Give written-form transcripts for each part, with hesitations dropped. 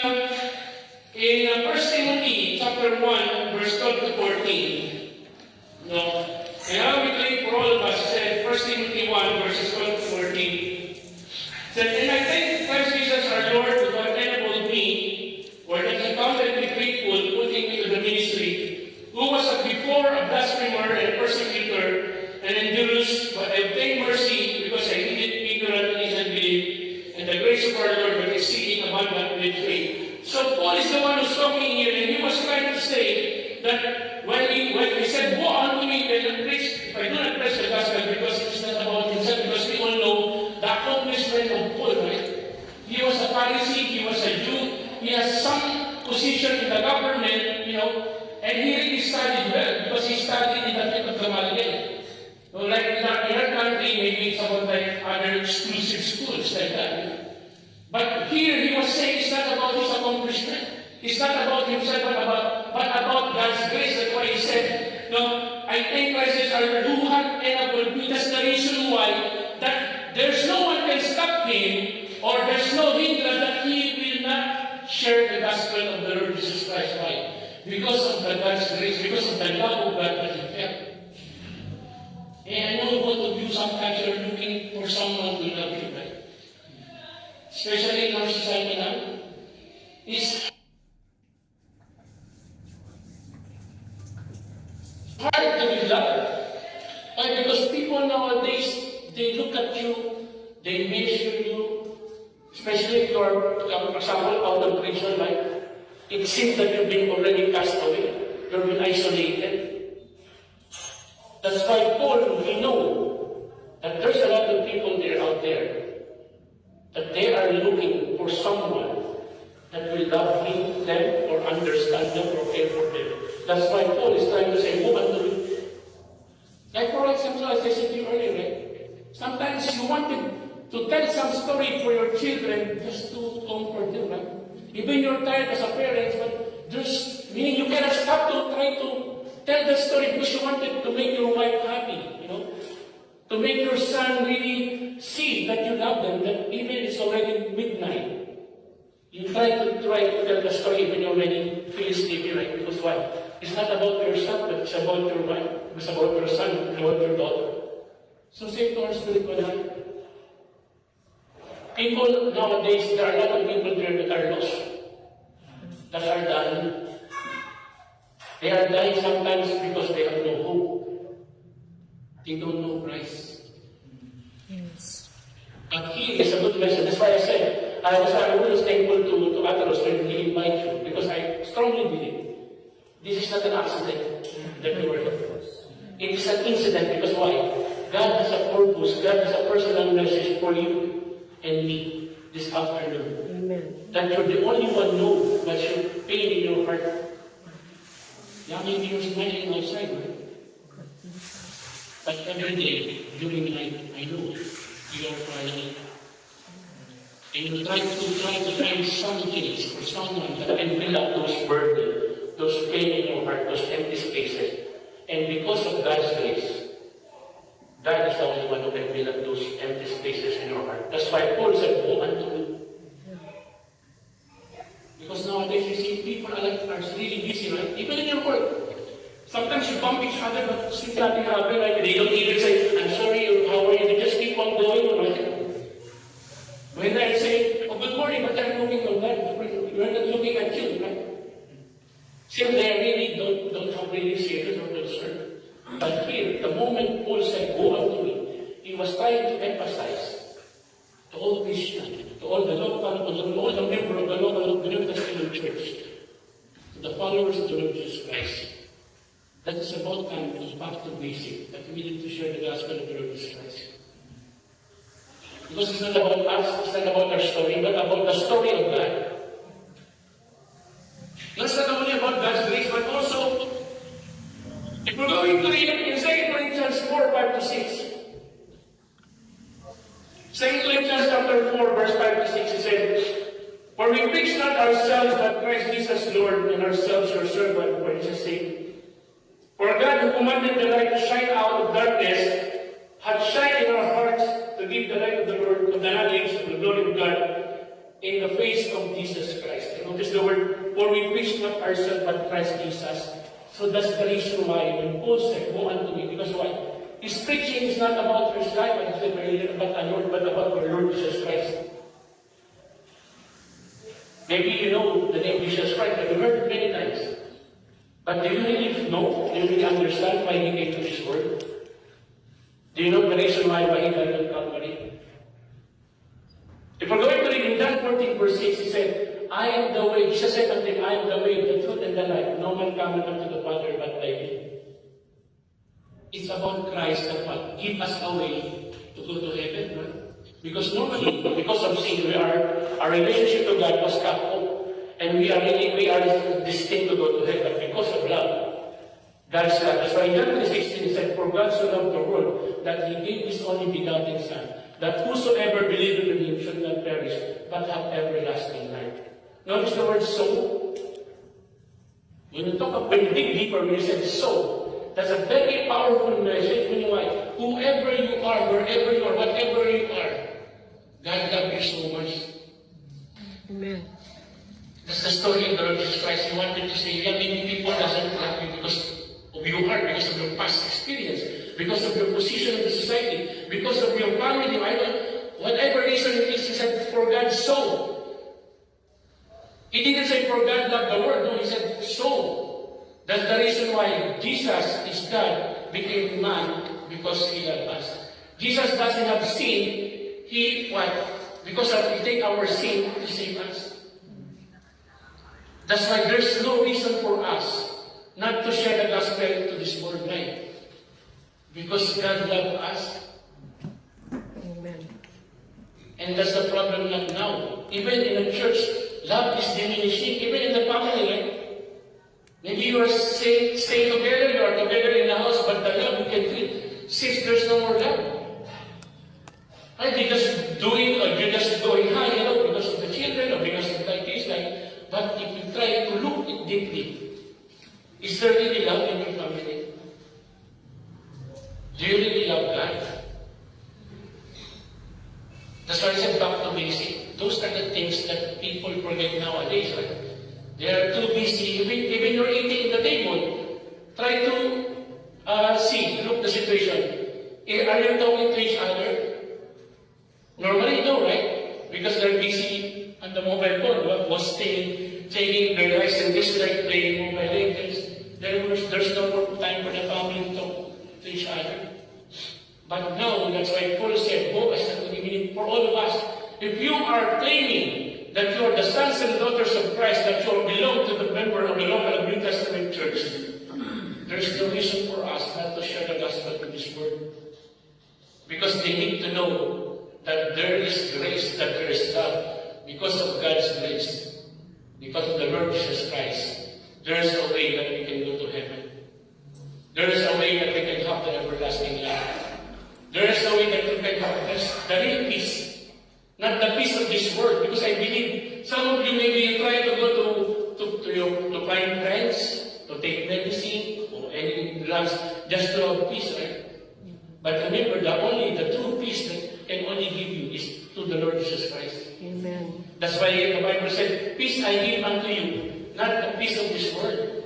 In 1 Timothy chapter 1, verse 12 to 14, no, and how we claim for all of us, said 1 Timothy 1, verses 12 to 14, said, and I thank Christ Jesus our Lord who has enabled me, or that he counted me faithful, putting me to the ministry, who was before a blasphemer and a persecutor, and endurance, but I obtained mercy because I needed ignorant and believe, and the grace of our Lord that is exceeding abundant with faith. So Paul is the one who's talking here, and he was trying to say that when he said, go unto me and preach, if I do not preach the gospel, because it's not about himself, because we all know the accomplishment of Paul, right? He was a Pharisee, he was a Jew, he has some position in the government, and he really studied well, because he studied in the field of Gamaliel. So like in our country, maybe it's about like other exclusive schools like that. But here he was saying it's not about his accomplishment. It's not about himself, but about God's grace. That's why he said, no, I thank Christ is our who had enabled me. That's the reason why that there's no one can stop him, or there's no hindrance that he will not share the gospel of the Lord Jesus Christ. Why? Because of the God's grace, because of the love of God that he felt. And I know both of you sometimes you're looking for someone to love you, right? Especially in our society now. It's hard to be loved. Why? Because people nowadays, they look at you, they measure you, especially if you are, for example, out of prison, right? It seems that you've been already cast away. You've been isolated. That's why Paul, we know that there's a lot of people there out there that they are looking for someone that will love them or understand them or care for them. That's why Paul is trying to say, go unto me. Like for example, as I said to you earlier, right? Sometimes you wanted to tell some story for your children just to comfort them, right? Even you're tired as a parent, but there's meaning you cannot stop to try to tell the story because you wanted to make your wife happy, to make your son really see that you love them, that even it's already midnight. You try to tell the story when you already feel sleepy, right? Because why? It's not about yourself, but it's about your wife. It's about your son, it's about your daughter. So same to our spiritual life. People nowadays, there are a lot of people there that are lost, that are dying. They are dying sometimes because they have no hope. They don't know Christ. Yes. But here is a good message. That's why I said, I was always thankful to Atros when he invited you, because I strongly believe this is not an accident that we were here. It is an incident because why? God has a purpose, God has a personal message for you and me this afternoon. Amen. That you're the only one know what's your pain in your heart. Yeah, maybe you're smiling outside, right? But every day, during the night, I know you are crying. And you try to find some things or someone that can fill up those burdens, those pain in your heart, those empty spaces. And because of God's grace, God is the only one who can fill up those empty spaces in your heart. That's why Paul said, go unto me. Because nowadays you see people are really busy, right? Even in your work. Sometimes you bump each other, but since nothing happened, right? They don't even say, I'm sorry, or how are you? They just keep on going, right? When I say, oh, good morning, but they're looking on that. You're not looking at you, right? Since they really don't have really serious or concern. But here, the moment Paul said, go unto me, he was trying to emphasize to all Christians, to all the local, to all the members of the local New Testament church, to the followers of the Lord Jesus Christ, that it's about time to go back to basic, that we need to share the gospel of the Lord Jesus Christ. Because it's not about us, it's not about our story, but about the story of God. It's not only about God's grace, but also, if we're going to read in 2 Corinthians 4, 5 to 6, 2 Corinthians chapter 4, verse 5 to 6, it says, for we preach not ourselves, but Christ Jesus Lord, and ourselves your servant for his sake. For God who commanded the light to shine out of darkness, hath shined in our hearts to give the light of the Lord, of the knowledge of the glory of God, in the face of Jesus Christ. is the word, for we preach not ourselves but Christ Jesus. So that's the reason why when Paul said, go unto me, because why? His preaching is not about his life, but about our Lord Jesus Christ. Maybe you know the name Jesus Christ, but you heard it many times. But do you really know, do you really understand why he came to this world? Do you know the reason why he died on Calvary? If we're going to read in John 14 verse 6, he said, I am the way. Jesus said unto him, I am the way, the truth, and the life. No man cometh unto the Father but by me. It's about Christ that what? Give us a way to go to heaven. Right? Because normally, because of sin, our relationship to God was cut off. And we are destined to go to heaven because of love. God's love. That's why in John 3:16 he said, for God so loved the world that he gave his only begotten Son, that whosoever believeth in him should not perish, but have everlasting life. Notice the word so. When you dig deeper, when you said so, that's a very powerful message. Meaning why? Whoever you are, wherever you are, whatever you are, God loves you so much. Amen. That's the story of the Lord Jesus Christ. He wanted to say, yeah, maybe people doesn't love you because of your heart, because of your past experience, because of your position in the society, because of your family, whatever reason it is, he said, for God so. He didn't say for God loved the world, no, he said so. That's the reason why Jesus is God, became man, because he loved us. Jesus doesn't have sin, he what? Because he take our sin to save us. That's why there's no reason for us not to share the gospel to this world, right? Because God loved us. Amen. And that's the problem not now. Even in the church, love is diminishing. Even in the family, right? Maybe you are staying together, you are together in the house, but the love you can feel. Since there's no more love. Right? They just do it, or you're just going high, because of the children, or because of the case, like. But if you try to look it deeply, is there really love in your family? Do you really love God? That's why I said back to basic. Those are the things that people forget nowadays, right? They are too busy. Even you're eating at the table, try to look the situation. Are you talking to each other? Normally, no, right? Because they're busy on the mobile phone, was taking their rice and dislike, playing mobile games. There's no more time for the family to talk to each other. But now, that's why Paul said, for all of us, if you are claiming that you are the sons and daughters of Christ, that you belong to the member of the local New Testament church, there's no reason for us not to share the gospel to this world. Because they need to know that there is grace, that there is love. Because of God's grace, because of the Lord Jesus Christ, there is a way that we can go to heaven. There is a way that we can have the everlasting life. There is a way that we can have the real peace, not the peace of this world. Because I believe some of you maybe try to go to find friends, to take medicine or any drugs just to have peace, right? But remember, the true peace that can only give you is to the Lord Jesus Christ. Amen. That's why the Bible said, peace I give unto you, not the peace of this world.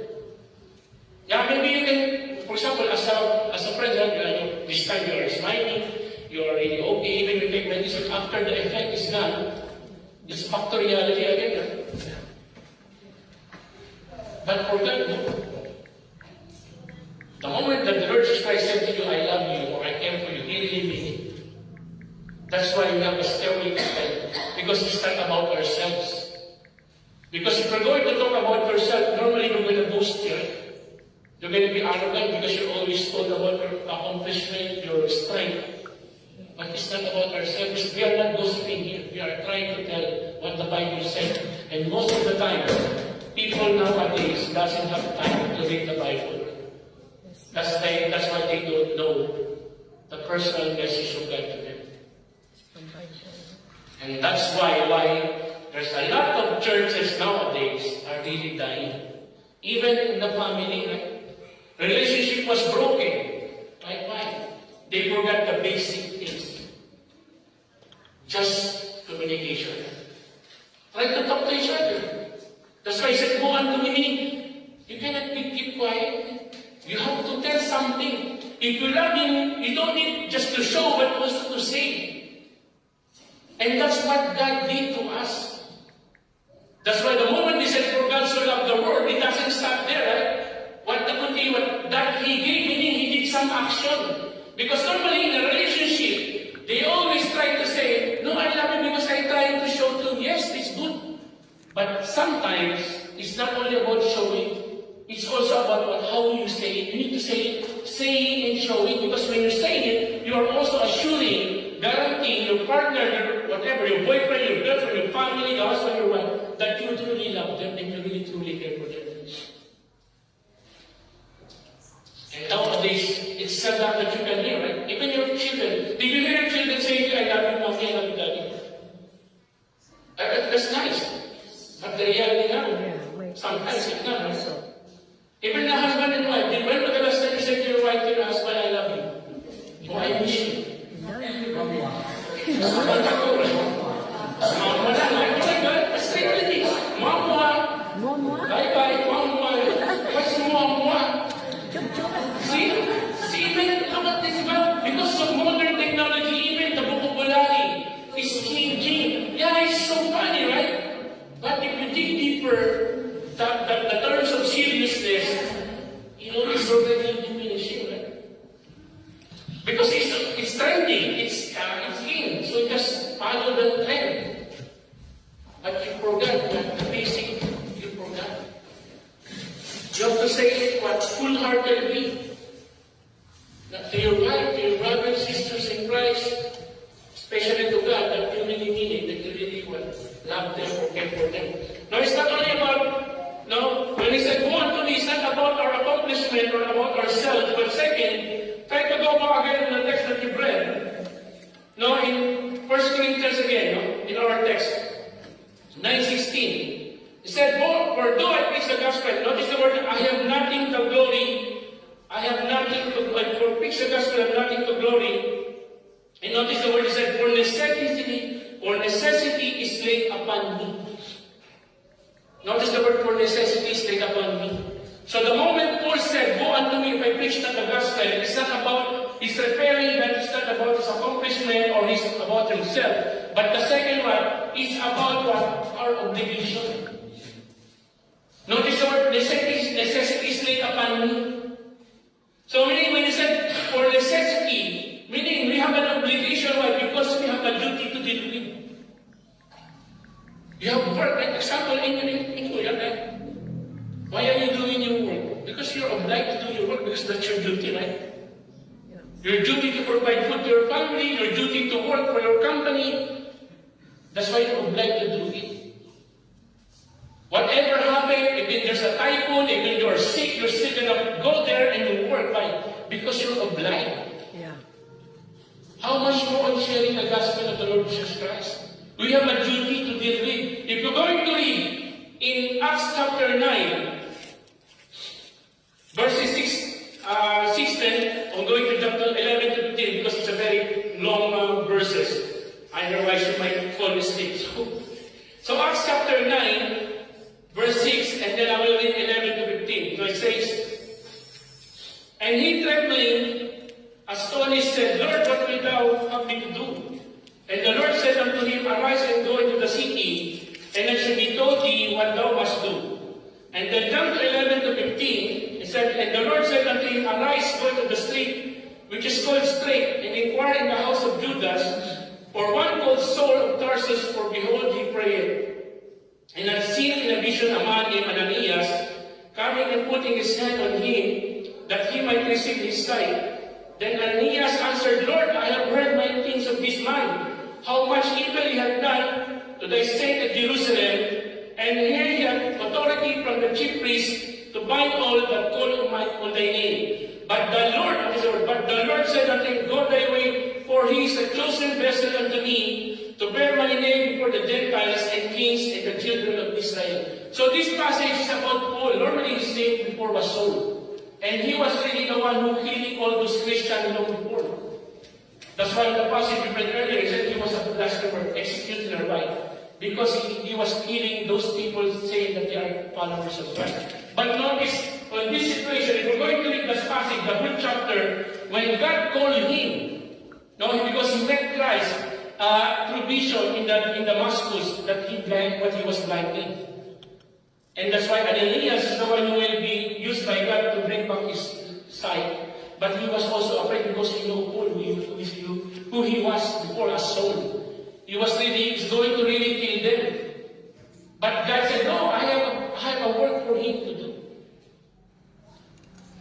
Yeah, maybe you can, for example, as a friend, this time you are smiling, you are really okay, even you take medicine, after the effect is gone, it's back to reality again. Right? But for God, no. The moment that the Lord Jesus Christ said to you, I love you, or I care for you, He really means it. That's why we have a stairway to heaven. Because it's not about ourselves. Because if we're going to talk about yourself, normally you're going to boast here. You're going to be arrogant because you're always told about your accomplishment, your strength. But it's not about ourselves. We are not gossiping here. We are trying to tell what the Bible said. And most of the time, people nowadays doesn't have time to read the Bible. That's why they don't know the personal message of God to them. And that's why there's a lot of churches nowadays are really dying. Even in the family, right? Relationship was broken. Like why? They forgot the basic things. Just communication. Try to talk to each other. unto me, meaning, you cannot keep quiet. You have to tell something. If you love him, you don't need just to show, but also to say. And that's what God did to us. That's why the moment he said, for God so loved the world, it doesn't stop there, right? What that he gave, meaning he did some action. Because normally in a relationship, they always try to say, no, I love you because I'm trying to show to him. Yes, it's good. But sometimes, it's not only about showing, it's also about how you say it. You need to say it and show it. Because when you say it, you are also assuring, guaranteeing your partner, your whatever, your boyfriend, your girlfriend, your family, your husband, your wife, that you truly love them and you really truly care for them. And nowadays, it's sad that you can hear, right? Even your children. Did you hear your children say, I love you, mommy, I love you, daddy? That's nice. But the reality now, sometimes it's not. Right? Even the husband and wife, when was the last time you said to your wife, to your husband, I love you? Oh, I miss you. Mama na, like, oh my God, that's the reality. Mama. Bye-bye, mama. What's mama? See, even look at this well, because of modern technology, even the vocabulary is changing. Yeah, it's so funny, right? But if you dig deeper, the terms of seriousness, it's already diminishing, right? Because it's trending, it's in, so just follow the trend. But you forgot the basic, you forgot. You have to say it full-heartedly. To your wife, to your brothers, sisters in Christ, especially to God, that you really mean it, that you really love them or care for them. Now, it's not only about, when he said, go unto me, it's not about our accomplishment or about ourselves, but second, try to go back again in the text that you read. In 1 Corinthians again, in our text, 9:16. He said, for though I preach the gospel, notice the word, I have nothing to glory. I have nothing to, for preach the gospel, I have nothing to glory. And notice the word, he said, for necessity is laid upon me. Notice the word, for necessity is laid upon me. So the moment Paul said, go unto me if I preach not the gospel, it's not about, he's referring that it's not about his accomplishment or it's about himself. But the second one is about what? Our obligation. Notice the word, necessity is laid upon me. So meaning when he said, for necessity, meaning we have an obligation, why? Because we have a duty to deal with. You have work, like example, in your life. Why are you doing your work? Because you're obliged to do your work because that's your duty, right? Your duty to provide food to your family, your duty to work for your company. That's why you're obliged to do it. Whatever happened, if there's a typhoon, if you're sick, you're still gonna go there and you work. Why? Because you're obliged. Yeah. How much more on sharing the gospel of the Lord Jesus Christ? We have a duty to deal with. If you're going to read in Acts chapter 9, verses 6-10, I'm going to jump to 11 to 15 because it's a very long verses. Otherwise, you might fall asleep. So Acts chapter 9, verse 6, and then I will read 11 to 15. So it says, and he trembling, astonished, said, Lord, what wilt thou have me to do? And the Lord said unto him, arise and go into the city, and it shall be told thee what thou must do. And then jump to 11 to 15, it said, and the Lord said unto him, arise, go to the street, which is called Straight, and inquire in the house of Judas, for one called Saul of Tarsus, for behold, he prayed. And I seen in a vision a man named Ananias, coming and putting his hand on him, that he might receive his sight. Then Ananias answered, Lord, I have heard many things of this man, how much evil he had done to thy saint at Jerusalem, and here he had authority from the chief priest to bind all that call on thy name. But the Lord said unto him, go thy way, for he is a chosen vessel unto me, to bear my name before the Gentiles and kings and the children of Israel. So this passage is about Paul. Normally his name before was Saul. And he was really the one who healed all those Christians long before. That's why in the passage we read earlier, he said he was a blasphemer, executed or right. Because he was healing those people saying that they are followers of Christ. But notice, on this situation, if we're going to read this passage, the whole chapter, when God called him, because he met Christ through vision in Damascus, that he blind what he was blinded. And that's why Ananias is the one who will be used by God to bring back his sight. But he was also afraid because he knew who he was before as Saul. He was he's going to really kill them. But God said, no, I have a work for him to do.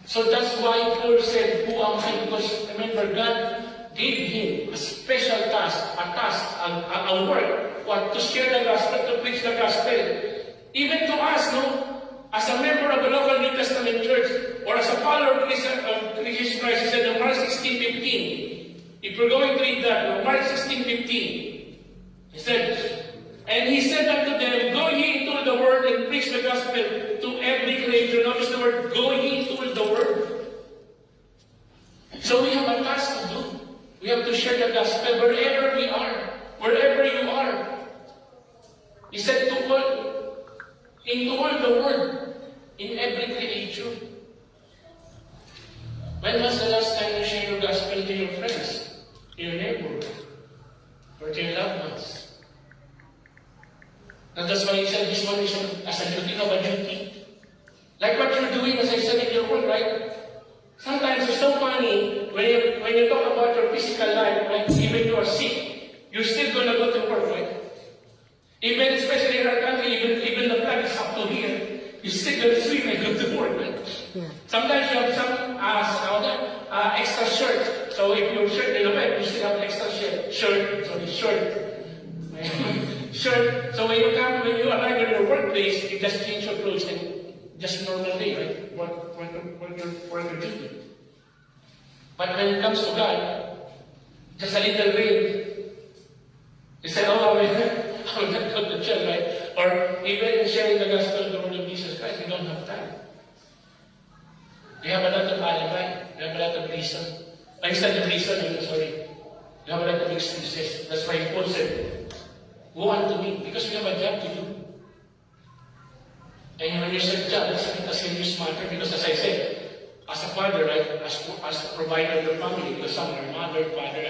So that's why Paul said, who am I? Because remember, God gave him a special task, a work, to share the gospel, to preach the gospel. Even to us, as a member of the local New Testament church, or as a follower of Jesus Christ, he said in Mark 16:15, if we're going to read that, Mark 16:15, he said, and he said unto them, go ye into the world and preach the gospel to every creature. Notice the word, go ye into the world. So we have a task to do. We have to share the gospel wherever we are, wherever you are. He said into all the world, in every creature. When was the last time you shared your gospel to your friends, to your neighbor, or to your loved ones? And that's why he said this one is as a duty of a duty. Like what you're doing, as I said in your work, right? Sometimes it's so funny when you talk about your physical life, right? Even you are sick, you're still going to go to work, right? Even especially in our country, even the flag is up to here, you're still going to swim and go to work, right? Yeah. Sometimes you have some extra shirt. So if your shirt is wet, you still have extra shirt. So when you arrive at your workplace, you just change your clothes and just normal day, right? Work duty. But when it comes to God, just a little rain, you say, oh, I will not go to church, right? Or even sharing the gospel of the Lord of Jesus Christ, you don't have time. You have a lot of alibi. You have a lot of reason. Instead of reason, you have a lot of excuses. That's why Paul said, go unto me, because we have a job to do. And when you said job, it's a serious matter, because as I said, as a father, right, as a provider of your family, because some are mother, father,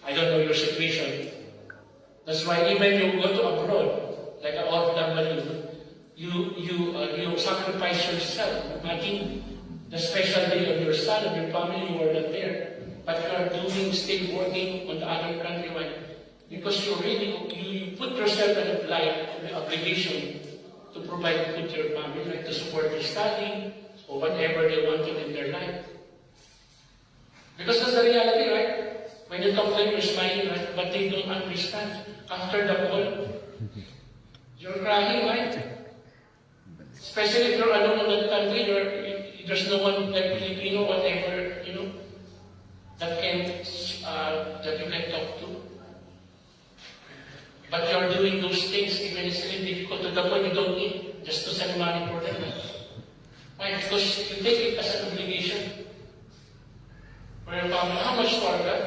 I don't know your situation. That's why even you go to abroad, like an OFW, you sacrifice yourself. Imagine the special day of your son, of your family, you are not there. But you are still working on the other country, right? Because you put yourself in the obligation to provide food to your family, right? To support your study, or whatever they wanted in their life. Because that's the reality, right? When you talk to them, you're smiling, right? But they don't understand. After the call, you're crying, right? Especially if you're alone in that country, there's no one like Filipino, whatever, that you can talk to. But you're doing those things, even it's really difficult to the point you don't eat, just to send money for them. Why? Because you take it as an obligation. For your family, how much for that?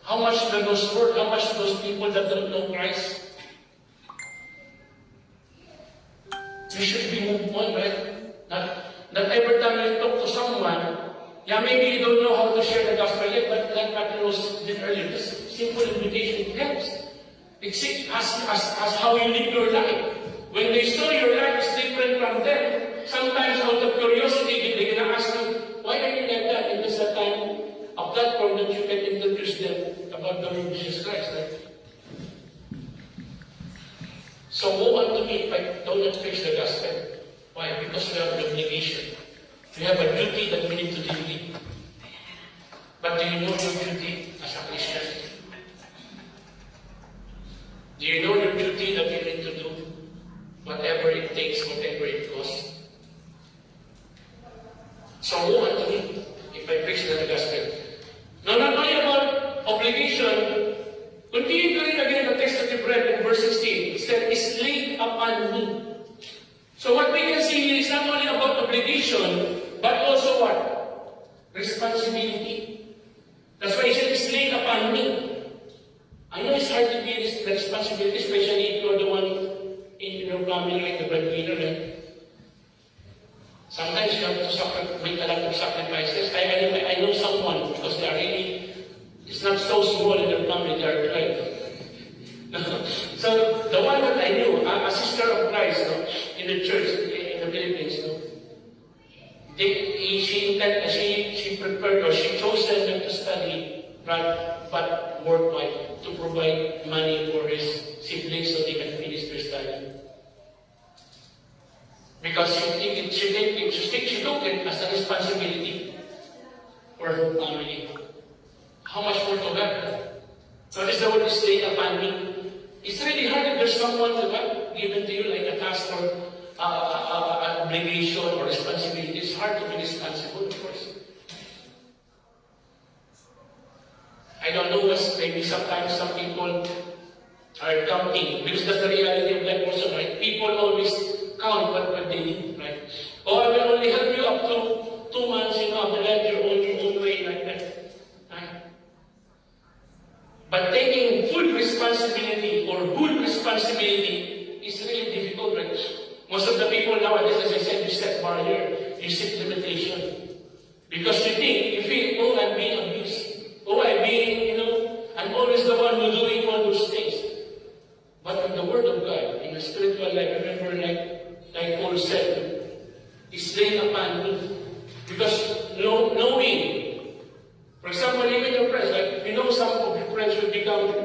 How much to those world? How much to those people that don't know Christ? We should be moved on, right? Not every time you talk to someone, maybe you don't know how to share the gospel yet, but like Captain Rose did earlier, this simple invitation helps. It's as how you live your life. When they saw your life is different from them, sometimes out of curiosity, they're going to ask you, why are you like that? And this is a time, a platform that you can introduce them about the Lord Jesus Christ, right? So woe unto me if I do not preach the gospel. Why? Because we have an obligation. We have a duty that we need to deal with. But do you know your duty as a Christian? Do you know your duty that you need to do? Whatever it takes, whatever it costs. So woe unto me if I preach the gospel. Now, not only about obligation, continue to read again the text that you read in verse 16. It said, "Is laid upon me." So what we can see here is not only about obligation, but also what? Responsibility. That's why he said, "Is laid upon me." I know it's hard to be the responsibility, especially if you're the one in your family, like the breadwinner, right? Sometimes you have to make a lot of sacrifices. I know someone, because they are really, it's not so small in their family, they are 12. So the one that I knew, a sister of Christ, in the church in the Philippines, she prepared, or she chose them to study, but worthwhile, to provide money for his siblings so they can finish their study. Because she took it as a responsibility for her family. How much more to God? Notice the word is laid upon me. It's really hard if there's someone given to you like a task or an obligation or responsibility. It's hard to be responsible, of course. I don't know, maybe sometimes some people are counting, because that's the reality of life also, right? People always count what they need, right? Oh, I will only help you up to 2 months, after that you're on your own way, like that. Right? But taking full responsibility or good responsibility is really difficult, right? Most of the people nowadays, as I said, you set barrier, you set limitation. Because you feel, oh, I'm being abused. Oh, I'm always the one who's doing all those things. But in the Word of God, in the spiritual life, remember, like Paul said, it's laid upon me. Because knowing, for example, even your friends, like some of your friends will become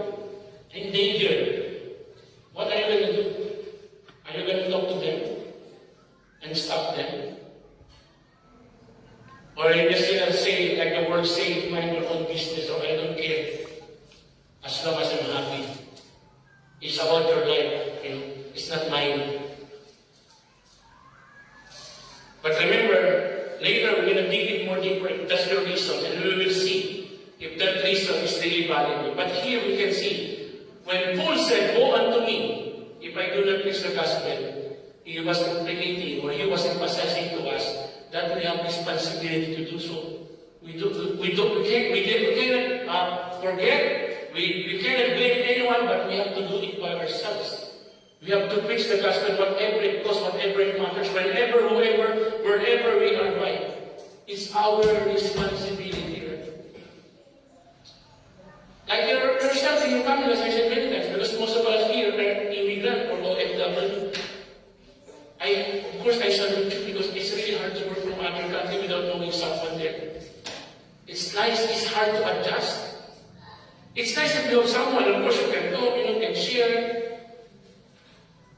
endangered. What are you going to do? Are you going to talk to them and stop them? Or are you just going to say, like the word say, mind your own business, or I don't care, as long as I'm happy. It's about your life, it's not mine. But remember, later we're going to dig it more deeper. That's your reason, and we will see if that reason is really valuable. But here we can see, when Paul said, "Go unto me," if I do not preach the gospel, he was complicating, or he was emphasizing to us that we have responsibility to do so. We cannot forget. We cannot blame anyone, but we have to do it by ourselves. We have to preach the gospel, whatever it costs, whatever it matters, wherever we are right. It's our responsibility. Right? Like yourself in your family, as I said many times, because most of us here are immigrant or OFW. Of course, I salute you because it's really hard to work from other country without knowing someone there. It's nice, it's hard to adjust. It's nice if you have someone, of course you can talk, can share.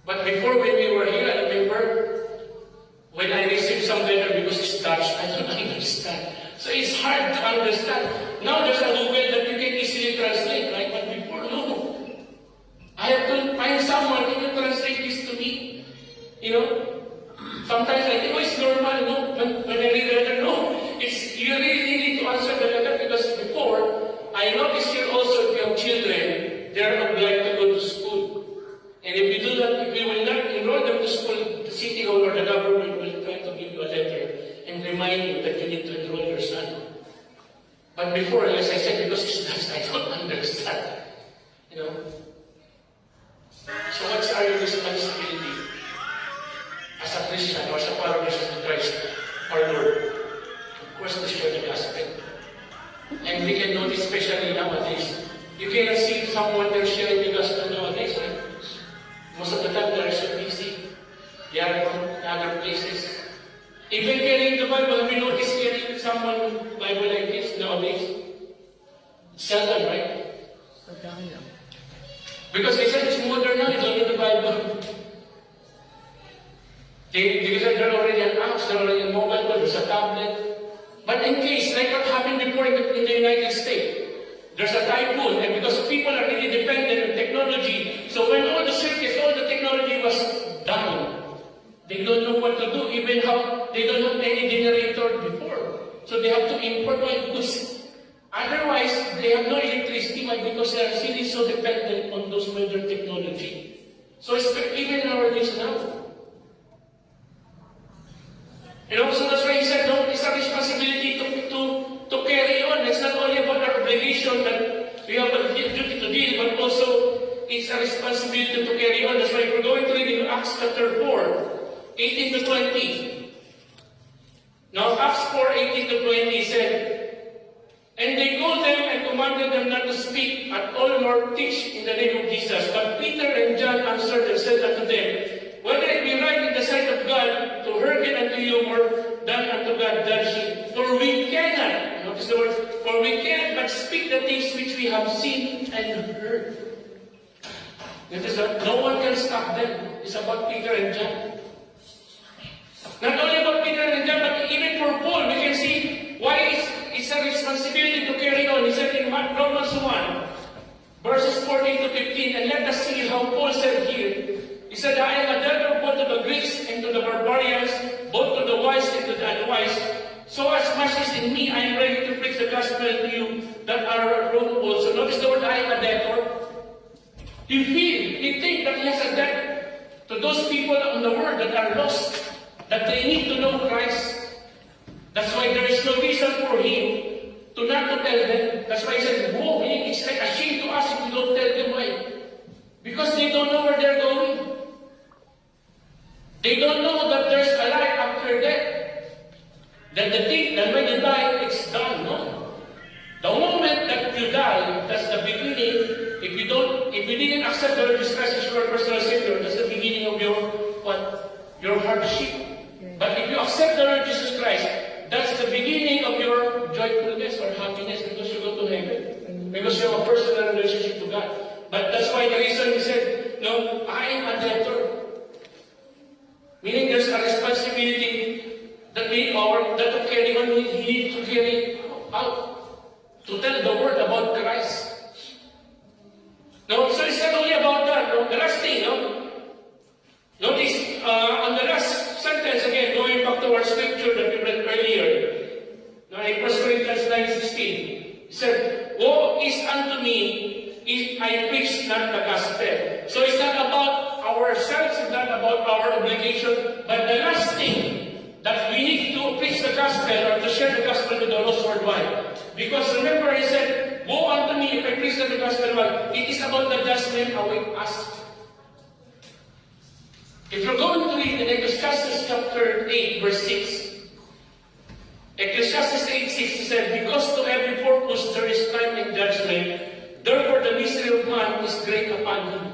But before, when we were here, I remember when I received some letter because it's Dutch, I don't understand. So it's hard to understand. Now there's a Google that you can easily translate, right? But before, no. I have to find someone who can translate this to me. Sometimes I think, it's normal, no? When I read the letter, no. You really need to answer the letter, because before, I notice here also, if you have children, they are obliged to go to school. And if you do that, if you will not enroll them to school, the city hall or the government will try to give you a letter and remind you that you need to enroll your son. But before, as I said, because it's Dutch, I don't understand. So what's our responsibility as a Christian or as a follower of Christ, our Lord? Of course, to share the gospel. And we can notice, especially nowadays, you cannot see someone there sharing the gospel nowadays, right? Most of the time, they are so busy. They are from other places. Even carrying the Bible, have you noticed carrying someone with Bible like this nowadays? Seldom, right? Because they said it's modern now, you don't need the Bible. Because they're already an apps, they're already a mobile phone, there's a tablet. But in case, like what happened before in the United States, there's a typhoon, and because people are really dependent on technology, so when all the circuits, all the technology was down, they don't know what to do, even how they don't have any generator before. So they have to import one, because otherwise they have no electricity, because they are really so dependent on those modern technology. So it's even nowadays now. And also that's why he said, no, it's a responsibility to carry on. It's not only about our obligation that we have a duty to deal, but also it's a responsibility to carry on. That's why we're going to read in Acts chapter 4, 18 to 20. Now, Acts 4:18-20 said, and they called them and commanded them not to speak at all nor teach in the name of Jesus. But Peter and John answered and said unto them, whether it be right in the sight of God to hearken unto you more than unto God judge ye. For we cannot, notice the word, for we cannot but speak the things which we have seen and heard. Notice that no one can stop them. It's about Peter and John. Not only about Peter and John, but even for Paul, we can see why it's a responsibility to carry on. He said in Romans 1, verses 14-15, and let us see how Paul said here. He said, I am a debtor both to the Greeks and to the barbarians, both to the wise and to the unwise. So as much as in me, I am ready to preach the gospel to you that are Rome also. Notice the word, I am a debtor. You think that he has a debt to those people on the world that are lost, that they need to know Christ. That's why there is no reason for him to not to tell them. That's why he said, whoa, it's like a shame to us if we don't tell them why. Because they don't know where they're going. They don't know that there's a life after death. That they think that when you die, it's done. No. The moment that you die, that's the beginning. If you didn't accept the Lord Jesus Christ as your personal Savior, that's the beginning of your what? Your hardship. But if you accept the Lord Jesus Christ, that's the beginning of your joyfulness or happiness because you go to heaven. Because you have a personal relationship to God. But that's why the reason he said, no, I am a debtor. Meaning there's a responsibility that we are, that to carry on, we need to carry out. To tell the world about Christ. No, so it's not only about that. No? The last thing, no? Notice, on the last sentence again, going back to our scripture that we read earlier. No, in 1 Corinthians 9:16. He said, woe is unto me if I preach not the gospel. So it's not about ourselves, it's not about our obligation, but the last thing that we need to preach the gospel or to share the gospel to the lost worldwide. Because remember, he said, woe unto me if I preach not the gospel. It is about the judgment await us. If you're going to read in Ecclesiastes chapter 8, verse 6, Ecclesiastes 8:6, he said, because to every purpose there is time and judgment, therefore the misery of man is great upon him.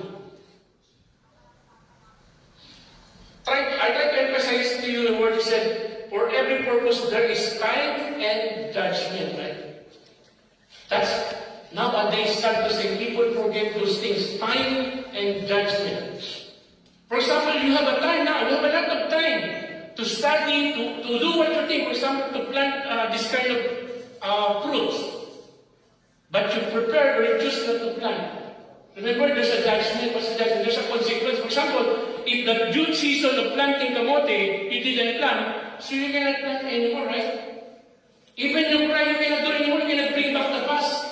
I'd like to emphasize to you the word he said, for every purpose there is time and judgment, right? That's nowadays sad to say, people forget those things, time and judgment. For example, you have a time now, you have a lot of time to study, to do what you think. For example, to plant this kind of fruits. But you prepare or you choose not to plant. Remember, there's a judgment, there's a consequence. For example, if the due season of planting kamote, you didn't plant, so you cannot plant anymore, right? Even your cry, you cannot do anymore, you cannot bring back the past.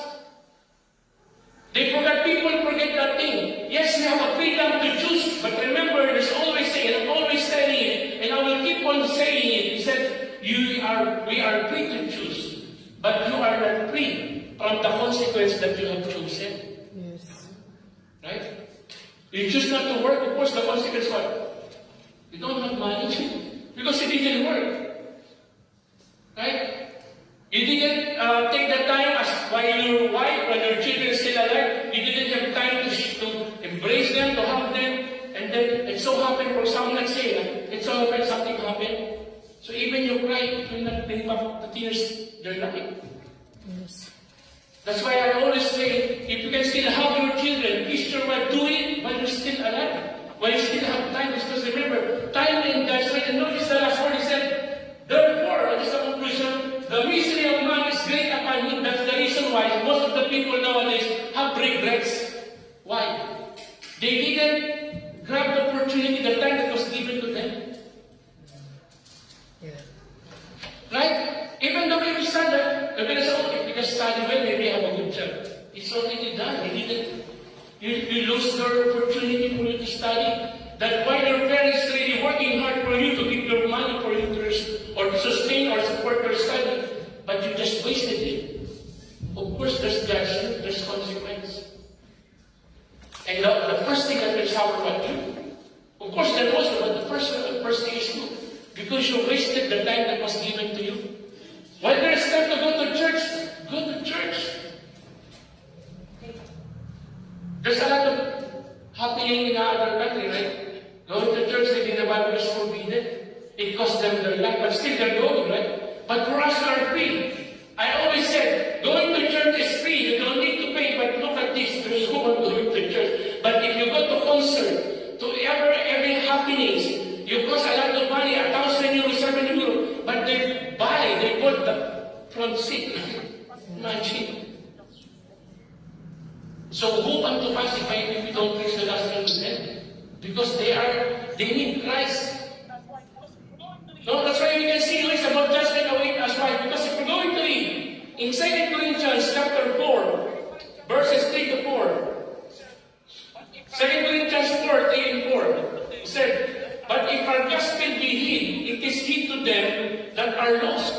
People forget that thing. Yes, we have a freedom to choose, but remember, there's always saying, and I'm always telling it, and I will keep on saying it. He said, we are free to choose, but you are not free from the consequence that you have chosen. Yes. Right? You choose not to work, of course, the consequence what? You don't have money because it didn't work. Right? You didn't take the time as while your wife, when your children are still alive, you didn't have time to embrace them, to hug them, and then it so happened, for example, let's say, it so happened something happened. So even you cry, it will not bring back the tears they're lying. Yes. That's why I always say, if you can still hug your children, kiss your wife, do it while you're still alive. While you still have time, because remember, time and judgment, and notice the last word he said, therefore, that is the conclusion, the misery of man is great upon him. That's the reason why most of the people nowadays have regrets. Why? They didn't grab the opportunity, the time that was given to them. Yeah. Right? Even though we understand that, we're going to say, okay, if you can study well, maybe have a good job. It's already done. You didn't. You lose your opportunity for you to study. That while your parents really working hard for you to give your money for you to sustain or support your study, but you just wasted it. Of course, there's judgment, there's consequence. And the first thing that will happen about you, of course, there was, but the first thing is no. Because because you wasted the time that was given to you. When there's time to go to church, go to church. There's a lot of happening in other country, right? Going to church, reading the Bible is forbidden. It costs them their life, but still they're going, right? But for us, we are free. I always said, going to church is free. You don't need to pay, but look at this. There's no one going to church. But if you go to concert, to every happenings, you cost a lot of money, 1,000 euros, 7 euros, but they bought the front seat. Imagine. So who come to us if we don't preach the gospel to them? Because they need Christ. No, that's why we can see it's about judgment await us. Why? Because if we're going to read in 2 Corinthians chapter 4, verses 3 to 4, 2 Corinthians 4, 3 and 4, it said, but if our gospel be hid, it is hid to them that are lost,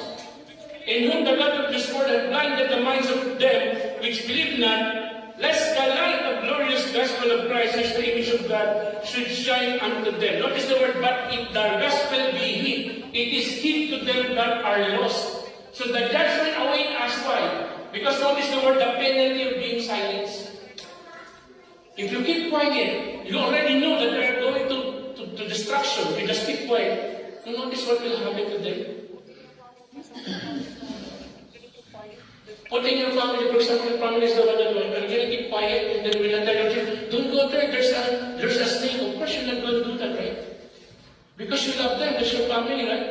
in whom the God of this world hath blinded the minds of them which believe not, lest the light of glorious gospel of Christ, which is the image of God, should shine unto them. Notice the word, but if the gospel be hid, it is hid to them that are lost. So the judgment await us. Why? Because notice the word, the penalty of being silenced. If you keep quiet, you already know that they are going to destruction. You just keep quiet. You notice what will happen to them. Put in your family, for example, your family is the one that are going to keep quiet, and then we'll tell your children, don't go there, there's a snake. Of course you're not going to do that, right? Because you love them, that's your family, right?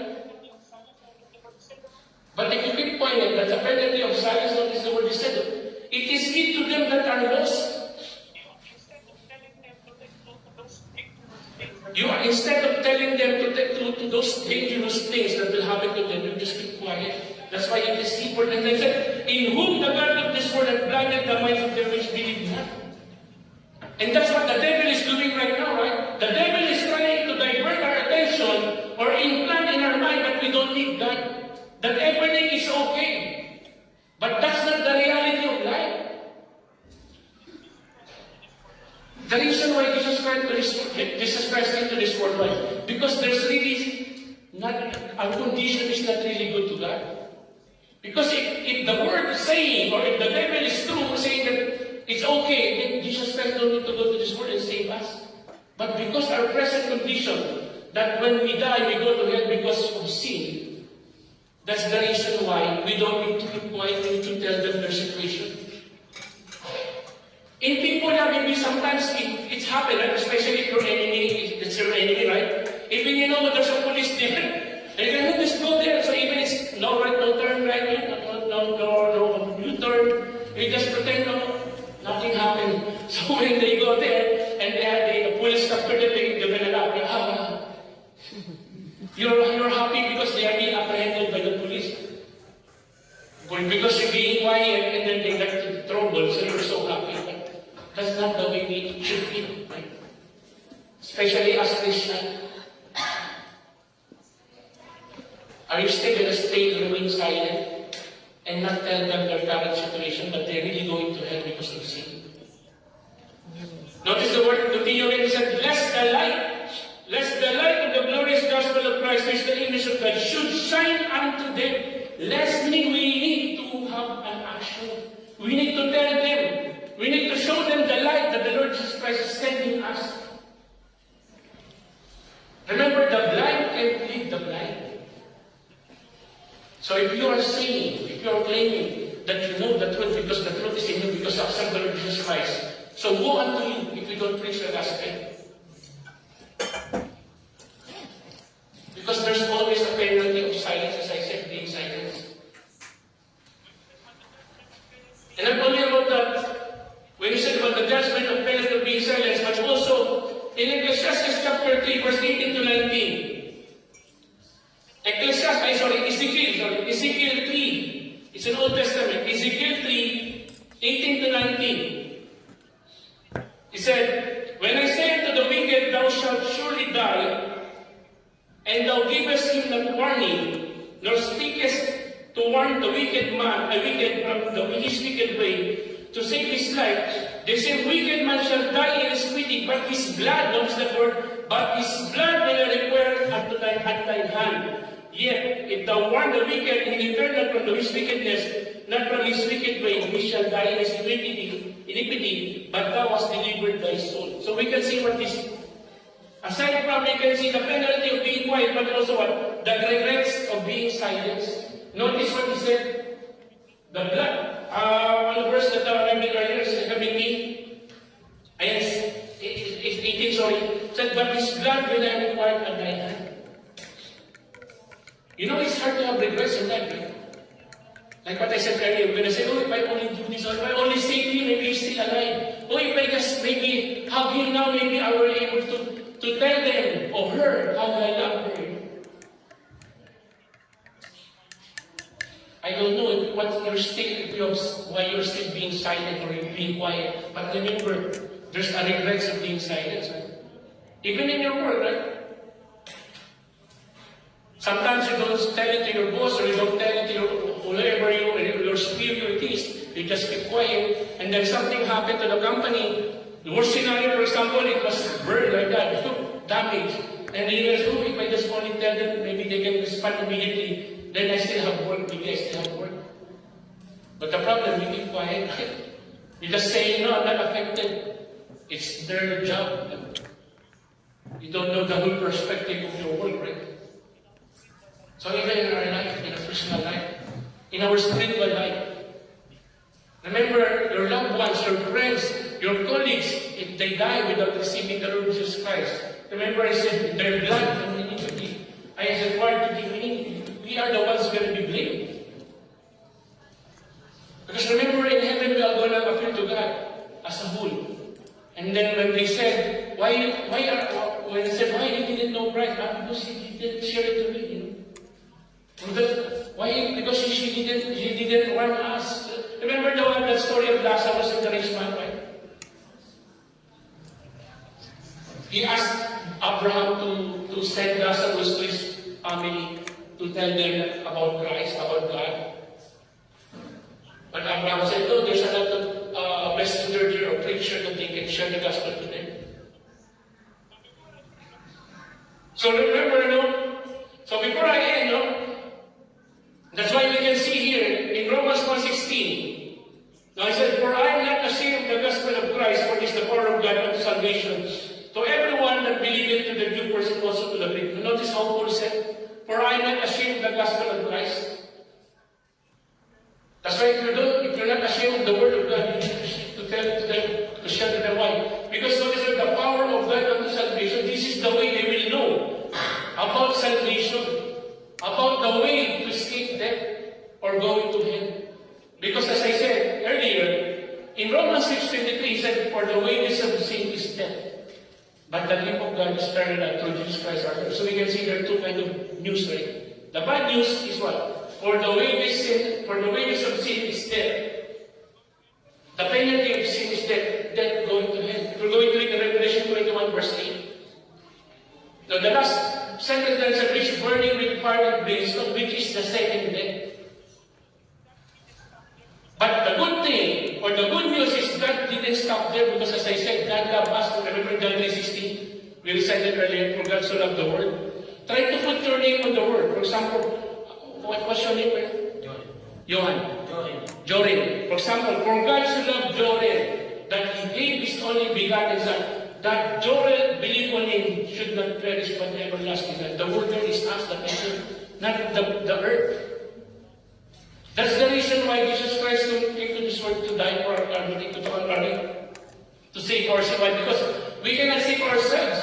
But if you keep quiet, that's a penalty of silence. Notice the word is said. It is hid to them that are lost. You are, instead of telling them to those dangerous things that will happen to them, you just keep quiet. That's why it is important. And they said, in whom the God of this world hath blinded the minds of them which believe not. And that's what the devil is doing right now, right? The devil is trying to divert our attention or implant in our mind that we don't need God. That everything is okay. But that's not the reality of life. The reason why Jesus Christ came to this world, why? Because there's really not, our condition is not really good to God. Because if the word is saying, or if the devil is true, saying that it's okay, then Jesus Christ don't need to go to this world and save us. But because our present condition, that when we die, we go to hell because of sin, that's the reason why we don't need to keep quiet, we need to tell them their situation. In people na maybe sometimes it's happened, right? Especially if your enemy, it's your enemy, right? Even you know there's a police there, and you can just go there. So even it's no right, no turn right, no U-turn. You just pretend nothing happened. So when they go there and the police capture them, they're gonna laugh. You're happy because they are being apprehended by the police. Because you're being quiet and then they got into trouble, so you're so happy. That's not the way we should feel, right? Especially as Christians. Are you still going to stay remain silent and not tell them their current situation, but they're really going to hell because of sin? Notice the word continuing, it said, lest the light of the glorious gospel of Christ, which is the image of God, should shine unto them. Lest we need to have an action. We need to tell them. We need to show them the light that the Lord Jesus Christ is sending us. Remember, the blind can lead the blind. So if you are saying, if you are claiming that you know the truth because the truth is in you because of the Lord Jesus Christ, so woe unto you if you don't preach the gospel. Because there's always a penalty of silence, as I said, being silent. And not only about that, when you said about the judgment of penalty of being silent, but also in Ecclesiastes chapter 3, verse 18 to 19. Ezekiel 3. It's an Old Testament. Ezekiel 3, 18 to 19. He said, when I say unto the wicked, thou shalt surely die, and thou givest him not warning, nor speakest to warn the wicked man, his wicked way, to save his life, the same wicked man shall die in his iniquity, but his blood, notice the word, but his blood will I require unto at thine hand. Yet, if thou warn the wicked, and he turn not from his wickedness, not from his wicked way, he shall die in his iniquity, but thou hast delivered thy soul. So we can see what this, aside from we can see the penalty of being quiet, but also what? The regrets of being silenced. Notice what he said, the blood. On the verse that I remember earlier, 17, ayan, 18, sorry, said, but his blood will I require at thy hand. You know, it's hard to have regrets in life, right? Like what I said earlier, when I said, oh, if I only do this, or if I only save him, maybe he's still alive. Oh, if I just maybe hug him now, maybe I will be able to tell them or her how I love her. I don't know what your state of why you're still being silent or being quiet, but remember, there's a regrets of being silent, right? Even in your work, right? Sometimes you don't tell it to your boss or you don't tell it to whoever your superior it is. You just keep quiet, and then something happened to the company. The worst scenario, for example, it was burned like that, damage. And then you guys, oh, if I just only tell them, maybe they can respond immediately. Then I still have work, maybe I still have work. But the problem, you keep quiet. You just say, no, I'm not affected. It's their job. You don't know the whole perspective of your work, right? So even in our life, in our personal life, in our spiritual life, remember your loved ones, your friends, your colleagues, if they die without receiving the Lord Jesus Christ, remember I said, their blood and iniquity, I said, required to give meaning. We are the ones going to be blamed. Because remember, in heaven, we are going to appear to God as a whole. And then when they said, when they said, why you didn't know Christ? Because he didn't share it to me. You know? Why? Because he didn't warn us. Remember the story of Lazarus and the rich man, right? He asked Abraham to send Lazarus to his family to tell them about Christ, about God. But Abraham said, no, there's a lot of messenger here or preacher that they can share the gospel to them. So remember, so before I end, that's why we can see here in Romans 1:16. Now I said, for I am not ashamed of the gospel of Christ, for it is the power of God unto salvation. To everyone that believeth, to the Jew person also to the Greek. Notice how Paul said, for I am not ashamed of the gospel of Christ. That's why if you're not ashamed of the word of God, you need to tell to them, to share to them why. Because notice that the power of God unto salvation, this is the way they will know about salvation, about the way to escape death or going to hell. Because as I said earlier, in Romans 6:23, he said, for the wages of sin is death. But the gift of God is eternal life through Jesus Christ our Lord. So we can see there are two kinds of news, right? The bad news is what? For the wages of sin is death. The penalty of sin is death, death going to hell. We're going to read in Revelation 21 verse 8. Now the last sentence that says, which burning with fire and brimstone, which is the second death. But the good thing, or the good news is God didn't stop there because as I said, God loved us. Remember John 3:16? We recited earlier, for God so loved the world. Try to put your name on the word. For example, what's your name? Johan. Jorin. For example, for God so loved Jorin, that he gave his only begotten son, that Jorin believe on him should not perish but everlasting life. The word there is us, the person, not the earth. That's the reason why Jesus Christ came to this world to die for our family, to save ourselves. Because we cannot save ourselves.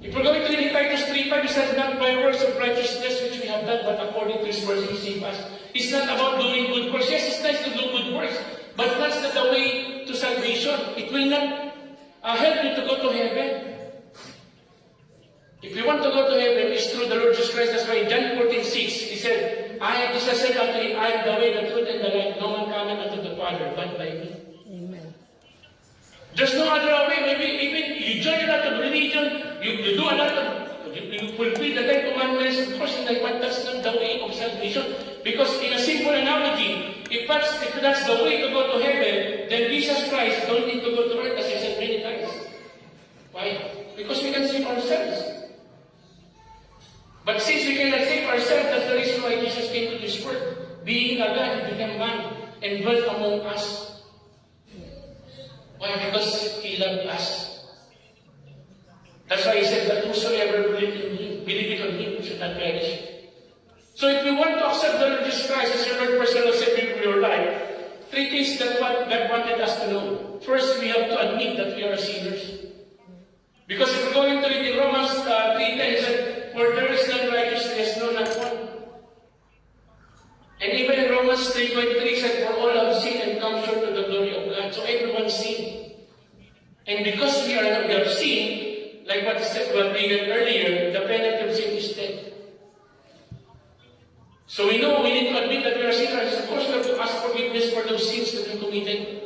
If we're going to read Titus 3:5, he said, not by works of righteousness which we have done, but according to his mercy he saved us. It's not about doing good works. Yes, it's nice to do good works, but that's not the way to salvation. It will not help you to go to heaven. If you want to go to heaven, it's through the Lord Jesus Christ. That's why in John 14:6, he said, Jesus said unto him, I am the way, the truth, and the life. No one cometh unto the Father but by me. Amen. There's no other way. Maybe even you join a lot of religion, you do a lot of, you fulfill the 10 commandments, of course, but that's not the way of salvation. Because in a simple analogy, if that's the way to go to heaven, then Jesus Christ don't need to go to earth, as I said many times. Why? Because we can save ourselves. But since we cannot save ourselves, that's the reason why Jesus came to this world. Being a God, He became man and dwelt among us. Why? Because He loved us. That's why He said that whosoever believe on Him should not perish. So if we want to accept the Lord Jesus Christ as your Lord personal Savior for your life, three things that God wanted us to know. First, we have to admit that we are sinners. Because if we're going to read in Romans 3:10, it said, for there is none righteous, there is no not one. And even in Romans 3:23, it said, for all have sinned and come short of the glory of God. So everyone sinned. And because we have sinned, like what we read earlier, the penalty of sin is death. So we know we need to admit that we are sinners. Of course, we have to ask forgiveness for those sins that we committed.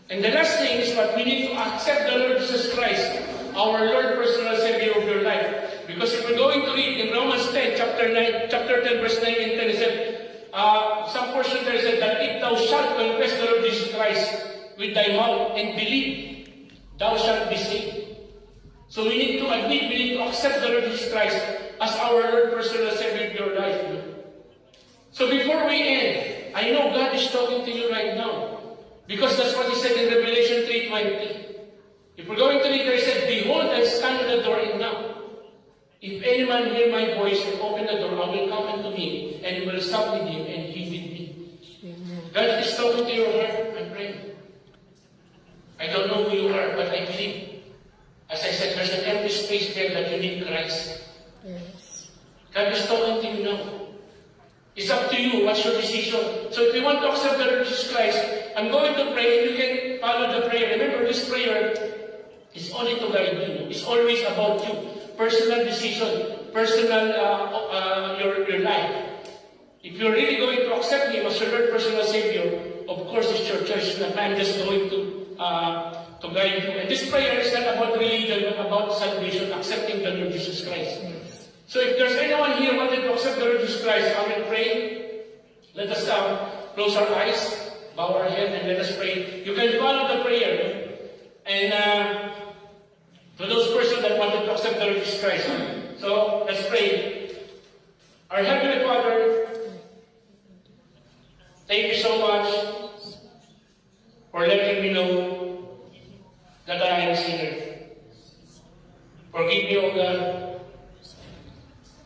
And the last thing is what we need to accept the Lord Jesus Christ, our Lord personal Savior of your life. Because if we're going to read in Romans 10, chapter 10, verse 9 and 10, it said, some portion there said that if thou shalt confess the Lord Jesus Christ with thy mouth and believe, thou shalt be saved. So we need to admit, we need to accept the Lord Jesus Christ as our Lord personal Savior of your life. So before we end, I know God is talking to you right now. Because that's what He said in Revelation 3:20. If we're going to read there, He said, behold, I stand at the door and knock. If any man hear my voice and open the door, I will come unto him and will sup with him and he with me. Amen. God is talking to your heart, my friend. I don't know who you are, but I believe. As I said, there's an empty space there that you need Christ. Yes. God is talking to you now. It's up to you. What's your decision? So if you want to accept the Lord Jesus Christ, I'm going to pray and you can follow the prayer. Remember, this prayer is only to guide you. It's always about you. Personal decision. Personal, your life. If you're really going to accept Him as your Lord personal Savior, of course it's your choice. It's not I'm just going to guide you. And this prayer is not about religion, but about salvation, accepting the Lord Jesus Christ. Yes. So if there's anyone here who wanted to accept the Lord Jesus Christ, I will pray. Let us close our eyes, bow our head, and let us pray. You can follow the prayer. And to those persons that wanted to accept the Lord Jesus Christ. So let's pray. Our Heavenly Father, thank you so much for letting me know that I am a sinner. Forgive me, O God,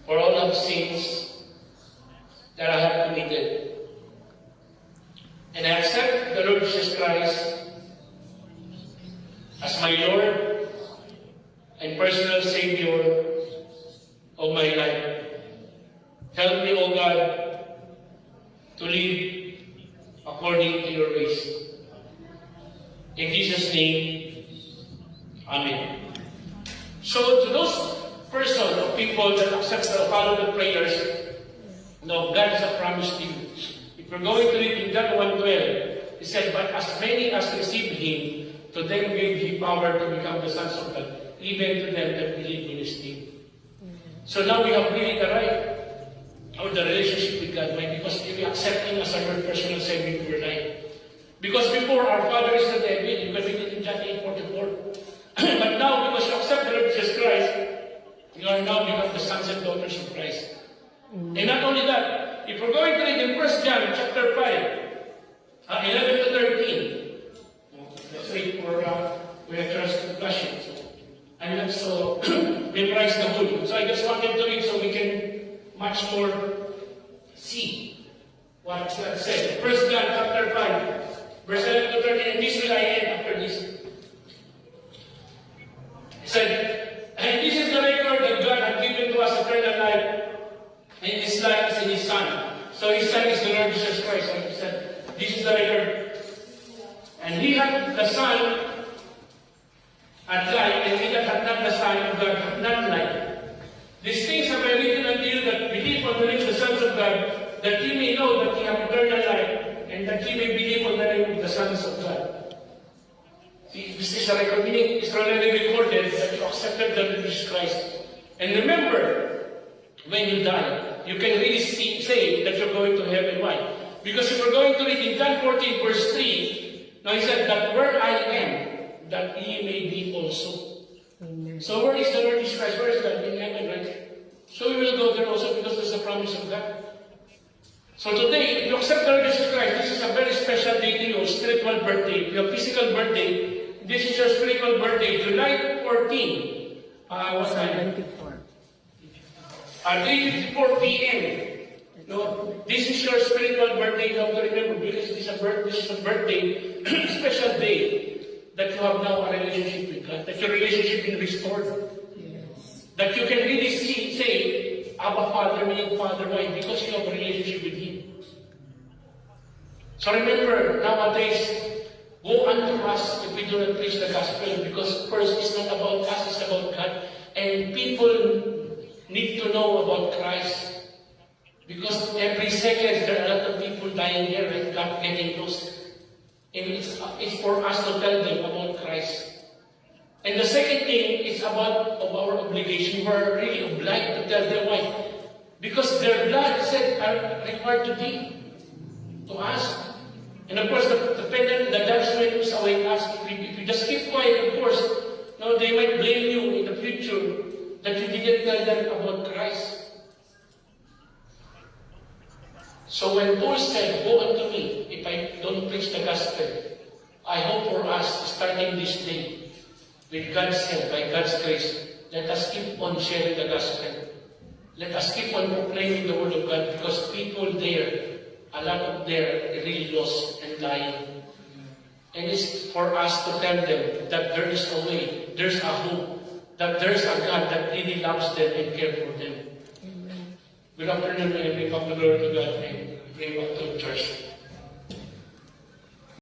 for all of the sins that I have committed. And I accept the Lord Jesus Christ as my Lord and personal Savior of my life. Help me, O God, to live according to your ways. In Jesus' name, Amen. So to those persons or people that accept or follow the prayers, no, God has a promise to you. If we're going to read in John 1:12, He said, but as many as received Him, to them gave He power to become the sons of God, even to them that believe in His name. So now we have really the right or the relationship with God, right? Because we accept Him as our personal Savior of your life. Because before our father is the devil, you can read it in John 8:44. But now, because you accept the Lord Jesus Christ, you are now become the sons and daughters of Christ. And not only that, if we're going to read in 1 John chapter 5, 11 to 13, let's read for we have translation. I'm not so memorize the whole. So I just wanted to read so we can much more see what God said. 1 John chapter 5, verse 11 to 13, and this will I end after this. He said, and this is the record that God had given to us eternal life, and His life is in His Son. So His Son is the Lord Jesus Christ. So He said, this is the record. And He had the Son at life, and he that hath not the Son of God hath not life. These things have I written unto you that believe on the name of the sons of God, that ye may know that ye have eternal life, and that ye may believe on the name of the sons of God. See, this is a record, meaning it's already recorded that you accepted the Lord Jesus Christ. And remember, when you die, you can really say that you're going to heaven. Why? Because if we're going to read in John 14, verse 3, now He said that where I am, that ye may be also. Amen. So where is the Lord Jesus Christ? Where is God? In heaven, right? So we will go there also because there's a promise of God. So today, if you accept the Lord Jesus Christ, this is a very special day to you, spiritual birthday. If you have physical birthday, this is your spiritual birthday, July 14. What time? 74. At 8:54 p.m. No, this is your spiritual birthday. You have to remember because this is a birthday, special day that you have now a relationship with God. That your relationship is restored. Yes. That you can really say, Abba Father, meaning Father, why? Because you have a relationship with Him. So remember, nowadays, woe unto us if we do not preach the gospel, because first, it's not about us, it's about God. And people need to know about Christ. Because every second, there are a lot of people dying here and God getting lost. And it's for us to tell them about Christ. And the second thing is about our obligation. We are really obliged to tell them why. Because their blood said are required to give to us. And of course, the judgment is awaiting us. If you just keep quiet, of course, no, they might blame you in the future that you didn't tell them about Christ. So when Paul said, "Woe unto me if I don't preach the gospel," I hope for us, starting this day, with God's help, by God's grace, let us keep on sharing the gospel. Let us keep on proclaiming the word of God, because people there, a lot of them are really lost and dying. And it's for us to tell them that there is a way, there's a hope, that there's a God that really loves them and cares for them. Amen. Good afternoon, and bring back the glory to God and bring back to the church.